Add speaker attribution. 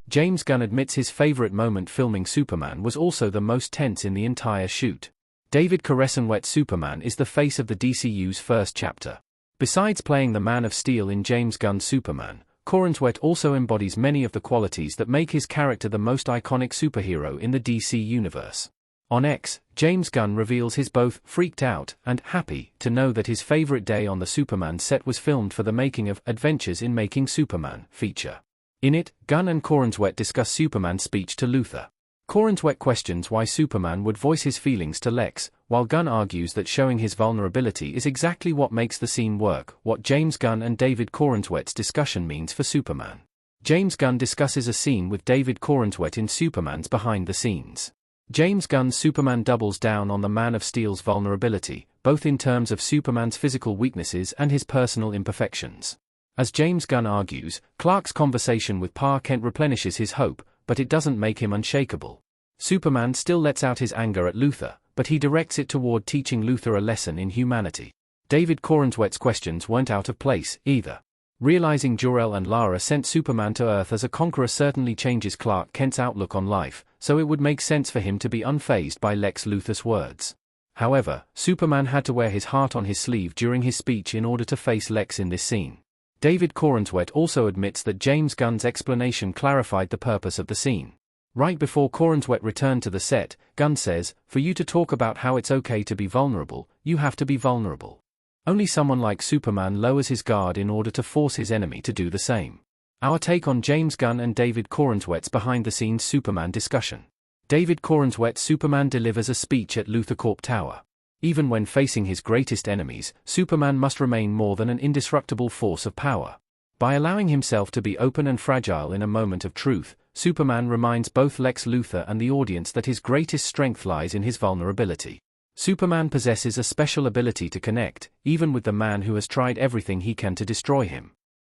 Speaker 1: James Gunn admits his favorite moment filming Superman was also the most tense in the entire shoot. David Corenswet's Superman is the face of the DCU's first chapter. Besides playing the Man of Steel in James Gunn's Superman, Corenswet also embodies many of the qualities that make his character the most iconic superhero in the DC universe. On X, James Gunn reveals his both freaked out and happy to know that his favorite day on the Superman set was filmed for the making of Adventures in Making Superman feature. In it, Gunn and Corenswet discuss Superman's speech to Luthor. Corenswet questions why Superman would voice his feelings to Lex, while Gunn argues that showing his vulnerability is exactly what makes the scene work. What James Gunn and David Corenswet's discussion means for Superman. James Gunn discusses a scene with David Corenswet in Superman's behind the scenes. James Gunn's Superman doubles down on the Man of Steel's vulnerability, both in terms of Superman's physical weaknesses and his personal imperfections. As James Gunn argues, Clark's conversation with Pa Kent replenishes his hope, but it doesn't make him unshakable. Superman still lets out his anger at Luthor, but he directs it toward teaching Luthor a lesson in humanity. David Corenswet's questions weren't out of place, either. Realizing Jor-El and Lara sent Superman to Earth as a conqueror certainly changes Clark Kent's outlook on life, so it would make sense for him to be unfazed by Lex Luthor's words. However, Superman had to wear his heart on his sleeve during his speech in order to face Lex in this scene. David Corenswet also admits that James Gunn's explanation clarified the purpose of the scene. Right before Corenswet returned to the set, Gunn says, "For you to talk about how it's okay to be vulnerable, you have to be vulnerable. Only someone like Superman lowers his guard in order to force his enemy to do the same." Our take on James Gunn and David Corenswet's behind-the-scenes Superman discussion. David Corenswet's Superman delivers a speech at Luthor Corp Tower. Even when facing his greatest enemies, Superman must remain more than an indestructible force of power. By allowing himself to be open and fragile in a moment of truth, Superman reminds both Lex Luthor and the audience that his greatest strength lies in his vulnerability. Superman possesses a special ability to connect, even with the man who has tried everything he can to destroy him.